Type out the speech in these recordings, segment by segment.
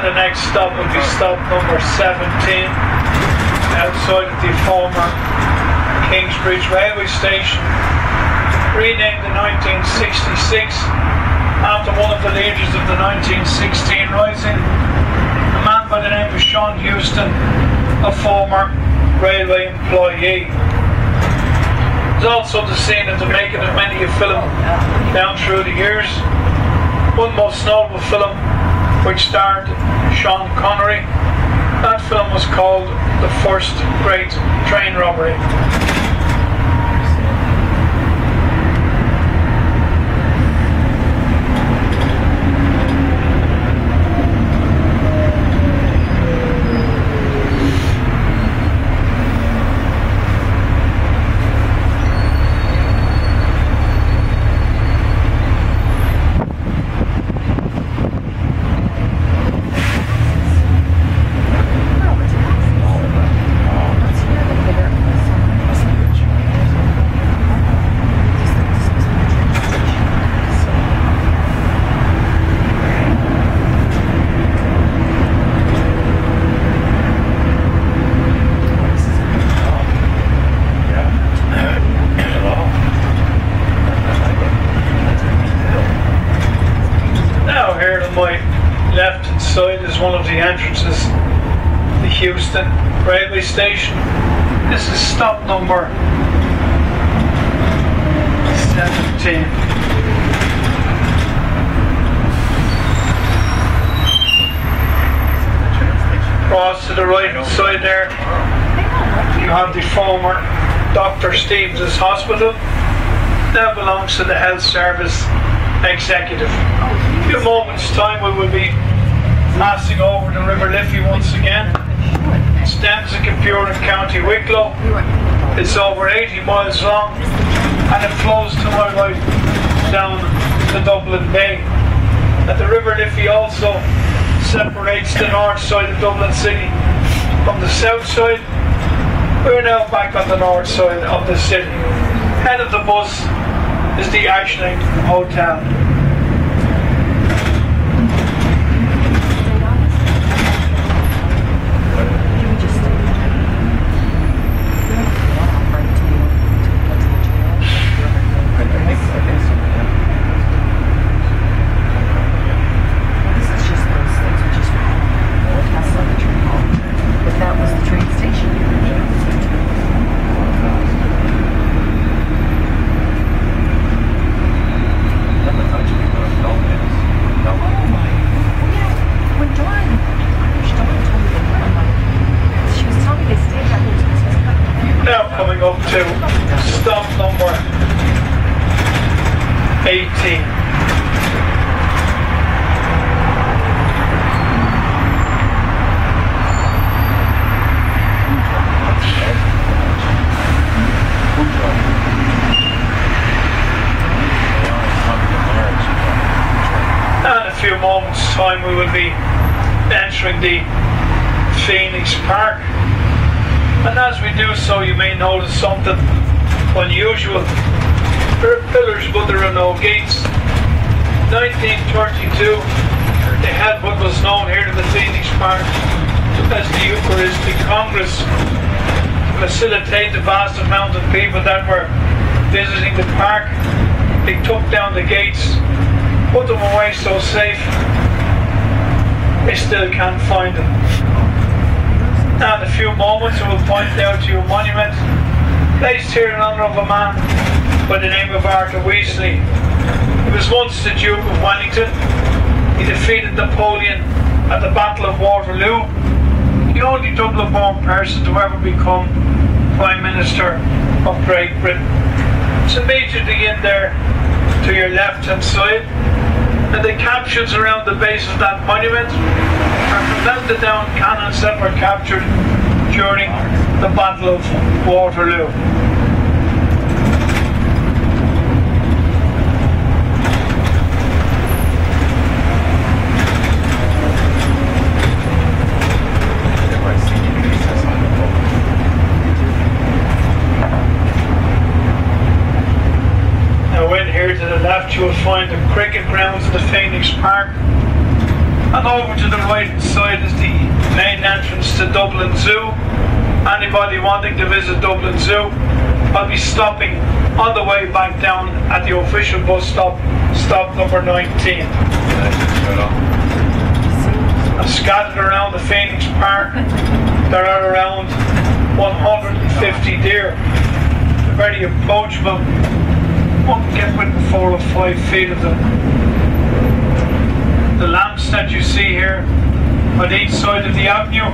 the next stop will be stop number 17, outside of the former Kingsbridge railway station, renamed in 1966 after one of the leaders of the 1916 rising, a man by the name of Sean Houston, a former railway employee. It's also the scene of the making of many a film down through the years. One most notable film which starred Sean Connery. That film was called The First Great Train Robbery. One of the entrances, the Houston railway station. This is stop number 17. Across to the right hand side there, you have the former Dr. Stevens' Hospital. That belongs to the Health Service Executive. In a few moments' time we will be passing over the River Liffey once again. It stems in Computer in County Wicklow. It's over 80 miles long and it flows to my right down to Dublin Bay. And the River Liffey also separates the north side of Dublin City from the south side. We're now back on the north side of the city. Head of the bus is the Ashling Hotel. Stop number 18. And in a few moments' time we will be entering the Phoenix Park. And as we do so, you may notice something unusual. There are pillars, but there are no gates. 1932, the head what was known here in the Phoenix Park as the Eucharistic Congress, to facilitate the vast amount of people that were visiting the park. They took down the gates, put them away so safe, they still can't find them. Now in a few moments I will point out to you a monument placed here in honour of a man by the name of Arthur Weasley. He was once the Duke of Wellington. He defeated Napoleon at the Battle of Waterloo. The only Dublin-born person to ever become Prime Minister of Great Britain. It's immediately in there to your left hand side, and the captions around the base of that monument are from melted down cannons that were captured during the Battle of Waterloo. Now in here to the left you will find the cricket grounds of the Phoenix Park, and over to the right side entrance to Dublin Zoo. Anybody wanting to visit Dublin Zoo, I'll be stopping on the way back down at the official bus stop, stop number 19. And scattered around the Phoenix Park, there are around 150 deer. They're very approachable. One can get within 4 or 5 feet of them. The lamps that you see here on each side of the avenue,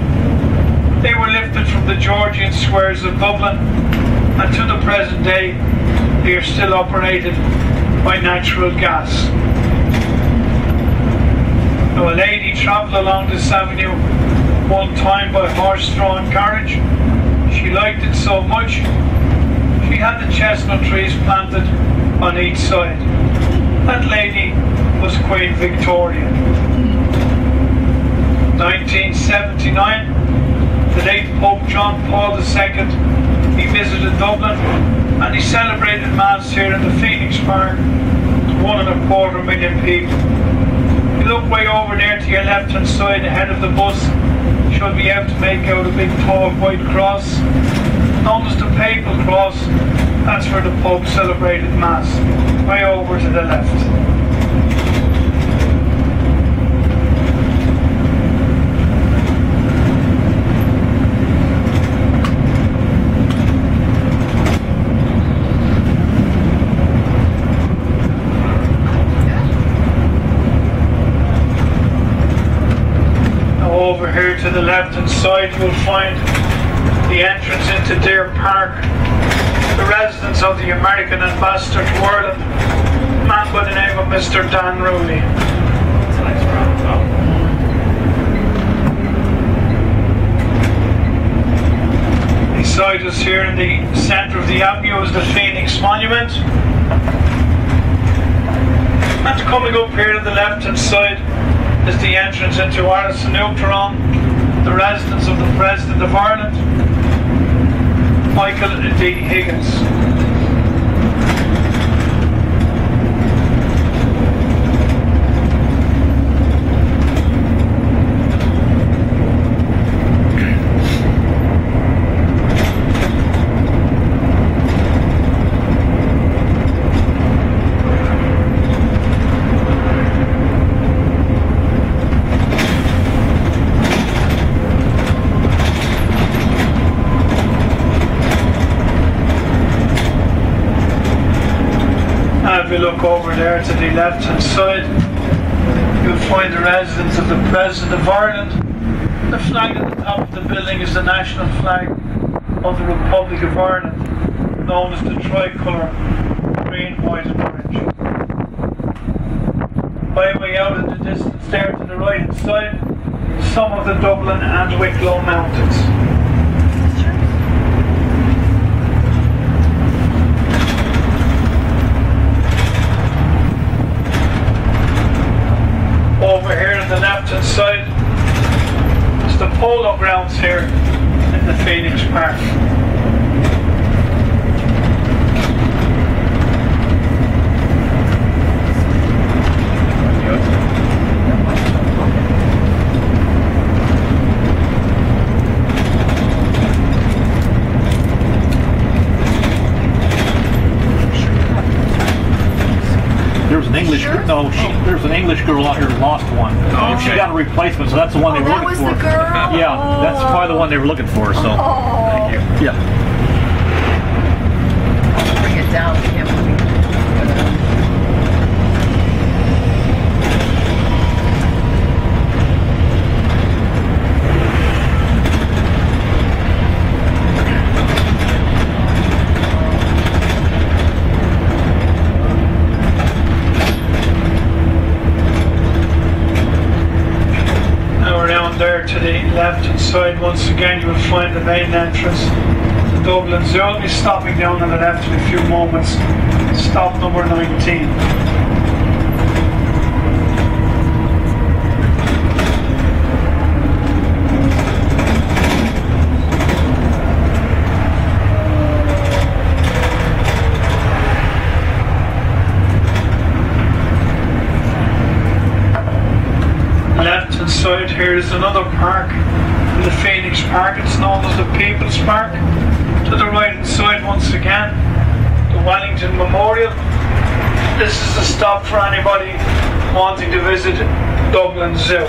they were lifted from the Georgian squares of Dublin, and to the present day they are still operated by natural gas. Now, a lady travelled along this avenue one time by horse-drawn carriage. She liked it so much, she had the chestnut trees planted on each side. That lady was Queen Victoria. 1979, the late Pope John Paul II, he visited Dublin and he celebrated Mass here in the Phoenix Park to 1.25 million people. You look way over there to your left hand side ahead of the bus, you should be able to make out a big tall white cross. Known as the Papal Cross, that's where the Pope celebrated Mass, way over to the left. Over here to the left hand side you will find the entrance into Deer Park, the residence of the American ambassador to Ireland, a man by the name of Mr. Dan Rooney. Beside us here in the centre of the avenue is the Phoenix Monument. And coming up here to the left hand side is the entrance into Arseneuchron, the residence of the President of Ireland, Michael D. Higgins. If you look over there to the left hand side, you'll find the residence of the President of Ireland. The flag at the top of the building is the national flag of the Republic of Ireland, known as the tricolour, green, white and orange. By way out in the distance there to the right hand side, some of the Dublin and Wicklow Mountains. Over here on the left hand side is the polo grounds here in the Phoenix Park. There's an English girl out here who lost one. Oh, okay. She got a replacement, so that's the one they were looking for. That was the girl? Yeah, that's probably the one they were looking for. So, thank you. Yeah. Bring it down. Can't believe it. There to the left hand side, once again you will find the main entrance to Dublin Zoo. I'll be stopping down on the left in a few moments. Stop number 19. Left hand side here is another park the Phoenix Park. It's known as the People's Park. To the right hand side once again, the Wellington Memorial. This is a stop for anybody wanting to visit Dublin Zoo.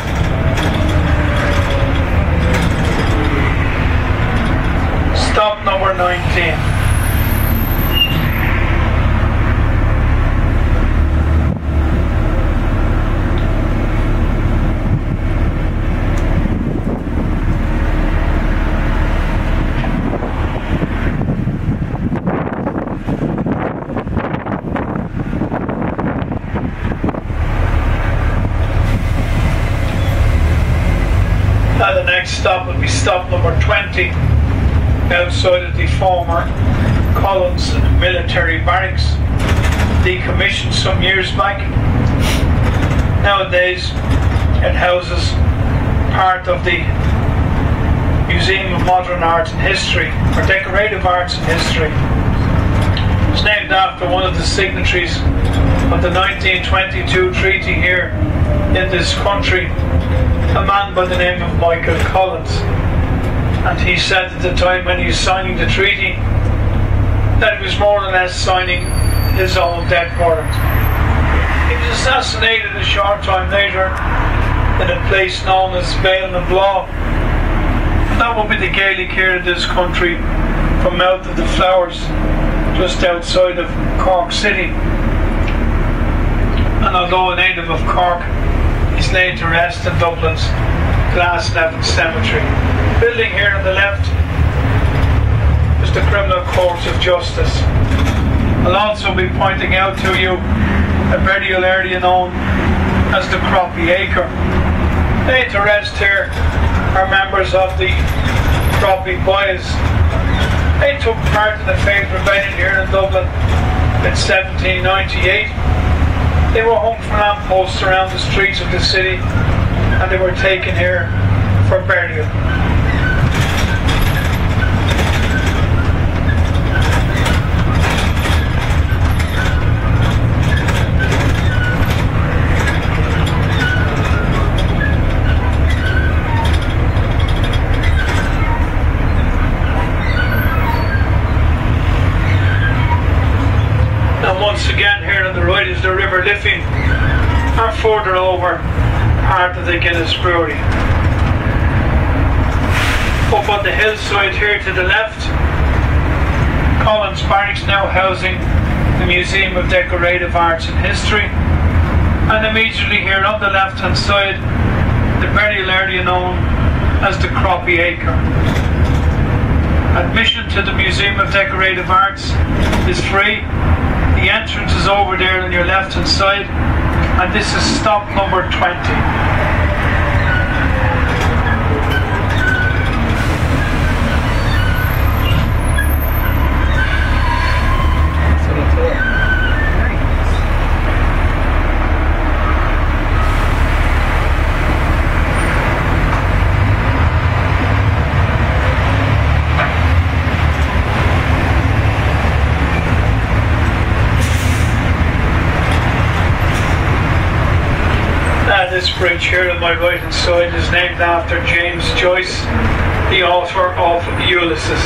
Stop number 19. The next stop will be stop number 20, outside of the former Collins military barracks, decommissioned some years back. Nowadays it houses part of the Museum of Modern Art and History, or Decorative Arts and History. It's named after one of the signatories of the 1922 treaty here in this country, a man by the name of Michael Collins. And he said at the time when he was signing the treaty that he was more or less signing his own death warrant. He was assassinated a short time later in a place known as Bale and Blaw. That will be the Gaelic here in this country, from Mouth of the Flowers, just outside of Cork City. And although a native of Cork, he's laid to rest in Dublin's Glasnevin Cemetery. Building here on the left is the Criminal Court of Justice. I'll also be pointing out to you a burial area known as the Croppy Acre. Laid to rest here are members of the Croppy Boys. They took part in the failed rebellion here in Dublin in 1798. They were hung from lampposts around the streets of the city, and they were taken here for burial. Now once again here on the right is the River Liffey, and further over part of the Guinness Brewery. Up on the hillside here to the left, Collins Barracks, now housing the Museum of Decorative Arts and History, and immediately here on the left hand side, the burial area known as the Croppy Acre. Admission to the Museum of Decorative Arts is free. The entrance is over there on your left hand side, and this is stop number 20. This bridge here on my right hand side is named after James Joyce, the author of Ulysses.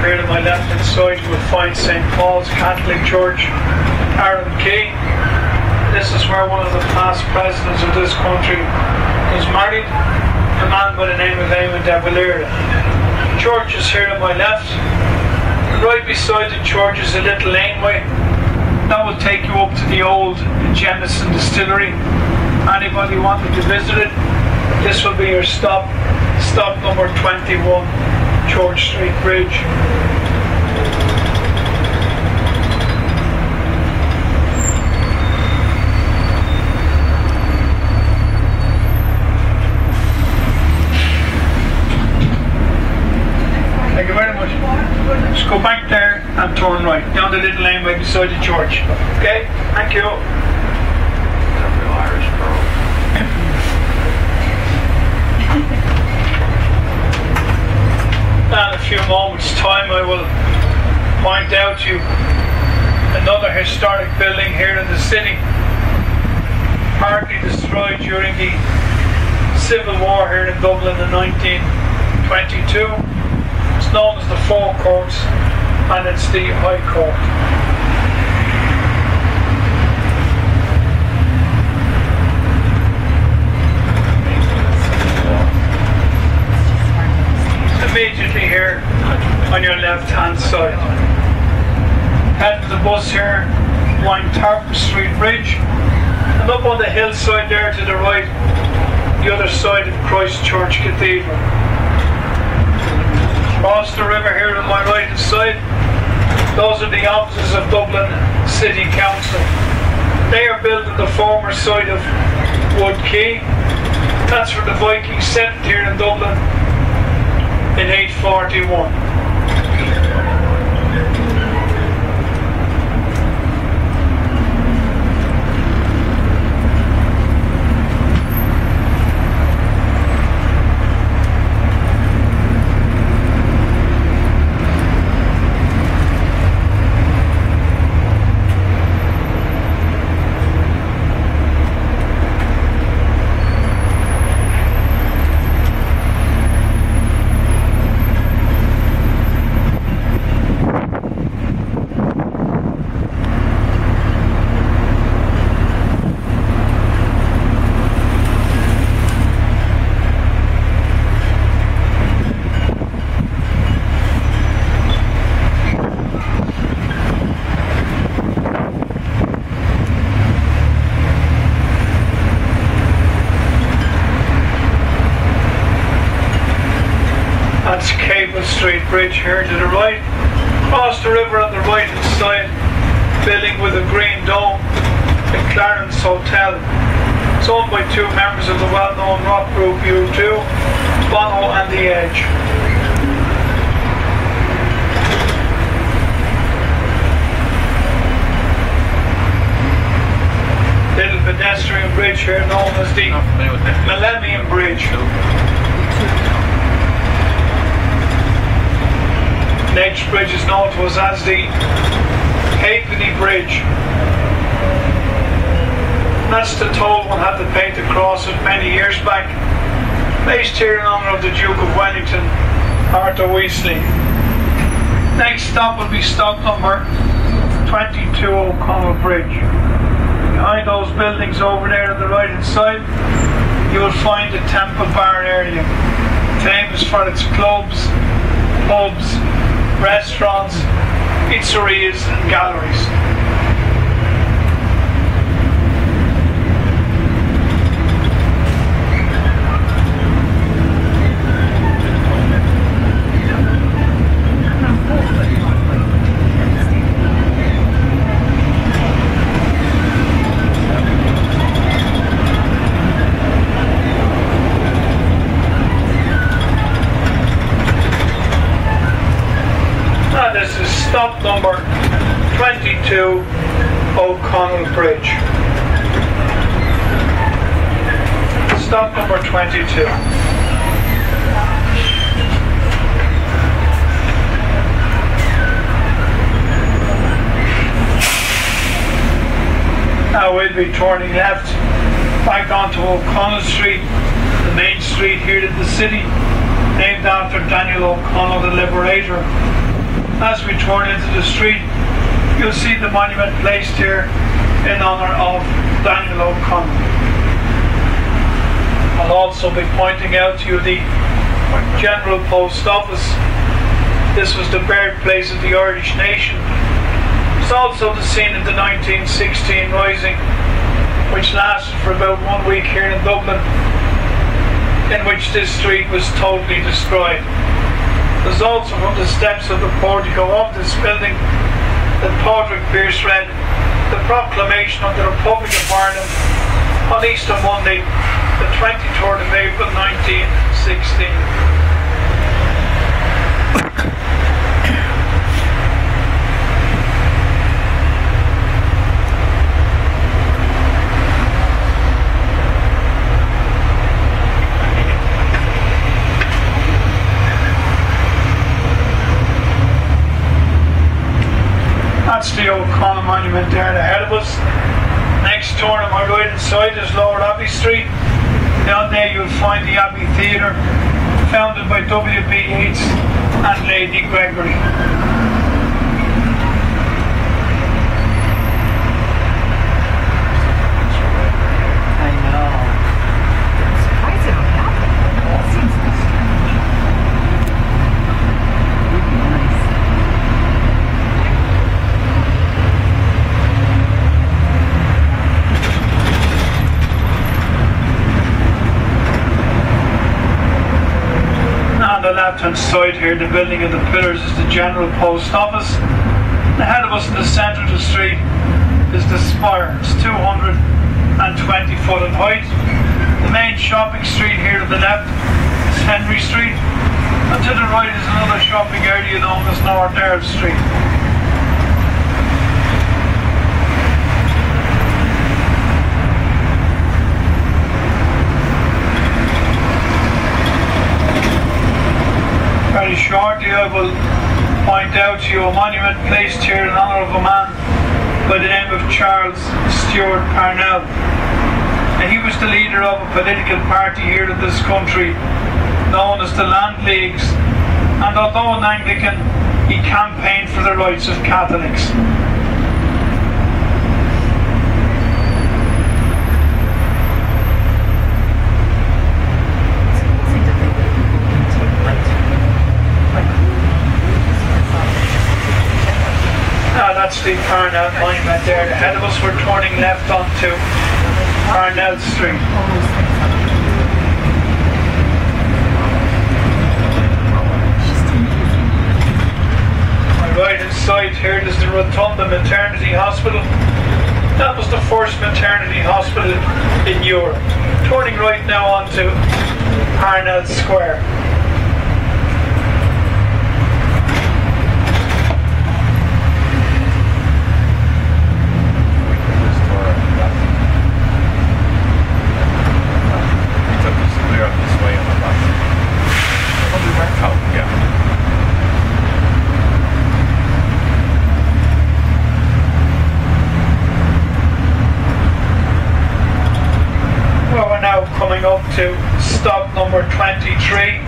Here to my left hand side you will find St. Paul's Catholic Church, Aaron Key. This is where one of the past presidents of this country was married, a man by the name of Eamon de Valera. The church is here to my left. Right beside the church is a little laneway that will take you up to the old Jameson distillery. Anybody wanting to visit it, this will be your stop number 21, Church Street Bridge. Thank you very much. Just go back there and turn right down the little laneway beside the church. Okay? Thank you. Irish girl. In a few moments' time, I will point out to you another historic building here in the city, partly destroyed during the Civil War here in Dublin in 1922. It's known as the Four Courts, and it's the High Court. Immediately here on your left hand side. Head to the bus here, along Tarpon Street Bridge, and up on the hillside there to the right, the other side of Christ Church Cathedral. Across the river here on my right hand side, those are the offices of Dublin City Council. They are built on the former site of Wood Quay. That's where the Vikings settled here in Dublin in 841. Street Bridge here to the right. Across the river on the right hand side, building with a green dome, the Clarence Hotel. It's owned by two members of the well-known rock group U2, Bono and The Edge. Little pedestrian bridge here known as the Millennium Bridge. Next bridge is known to us as the Halfpenny Bridge. That's the toll one had to pay to cross it many years back. Placed here in honour of the Duke of Wellington, Arthur Weasley. Next stop will be stop number 22 O'Connell Bridge. Behind those buildings over there on the right hand side, you will find the Temple Bar area, famous for its clubs, pubs, restaurants, pizzerias and galleries. This is stop number 22 O'Connell Bridge. Stop number 22. Now we'll be turning left back onto O'Connell Street, the main street here in the city, named after Daniel O'Connell the Liberator. As we turn into the street, you'll see the monument placed here in honour of Daniel O'Connell. I'll also be pointing out to you the General Post Office. This was the birthplace of the Irish nation. It's also the scene of the 1916 Rising, which lasted for about 1 week here in Dublin, in which this street was totally destroyed. There's also from the steps of the portico of this building that Patrick Pearse read the proclamation of the Republic of Ireland on Easter Monday, the 23rd of April 1916. That's the old Conor Monument there ahead of us. Next turn on my right hand side is Lower Abbey Street. Down there you'll find the Abbey Theatre, founded by W.B. Yeats and Lady Gregory. I know. I'm surprised they don't have it. That seems strange. Nice. On the left hand side here, the building of the pillars is the General Post Office. Ahead of us in the centre of the street is the spire. It's 220 foot in height. The main shopping street here to the left is Henry Street, and to the right is another shopping area known as North Earl Street. Very shortly I will point out to you a monument placed here in honour of a man by the name of Charles Stewart Parnell. And he was the leader of a political party here in this country known as the Land Leagues, and although an Anglican, he campaigned for the rights of Catholics. That's the Parnell monument there. Ahead of us, we're turning left onto Parnell Street. My right hand side here is the Rotunda Maternity Hospital. That was the first maternity hospital in Europe. Turning right now onto Parnell Square. Coming up to stop number 23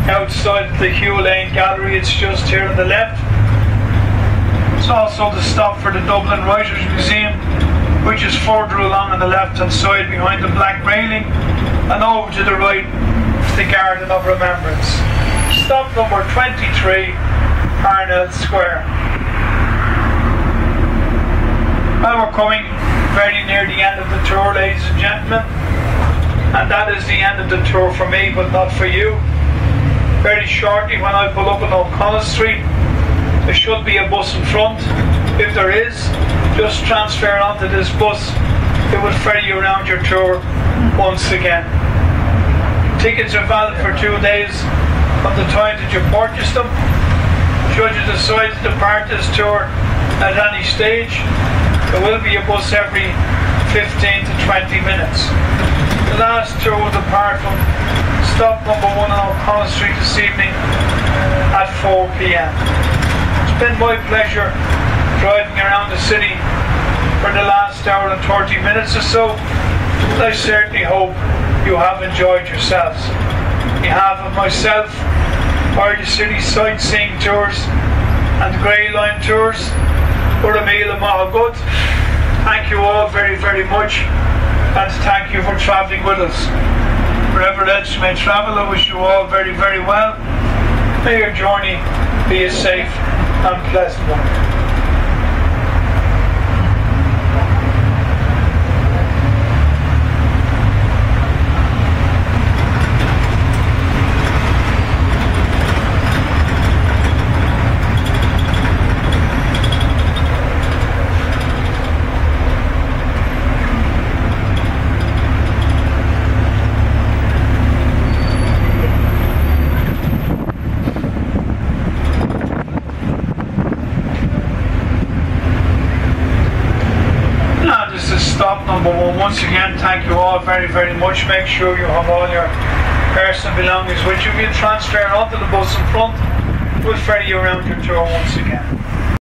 outside the Hugh Lane Gallery. It's just here on the left. It's also the stop for the Dublin Writers Museum, which is further along on the left hand side behind the black railing, and over to the right is the Garden of Remembrance. Stop number 23, Parnell Square. Well, we're coming very near the end of the tour, ladies and gentlemen. And that is the end of the tour for me, but not for you. Very shortly, when I pull up on O'Connell Street, there should be a bus in front. If there is, just transfer onto this bus. It will ferry you around your tour once again. Tickets are valid for 2 days from the time that you purchase them. Should you decide to depart this tour at any stage, there will be a bus every 15 to 20 minutes. The last tour will depart from stop number 1 on O'Connell Street this evening at 4 p.m. It's been my pleasure driving around the city for the last hour and 30 minutes or so. I certainly hope you have enjoyed yourselves. You have of myself, or the city sightseeing tours and Grey Line tours, for a meal of Mahagud. Thank you all very, very much, and thank you for travelling with us. Wherever else you may travel, I wish you all very, very well. May your journey be a safe and pleasant one. Stop number 1. Once again, thank you all very, very much. Make sure you have all your personal belongings with you. We'll transfer onto the bus in front. We'll ferry you around your tour once again.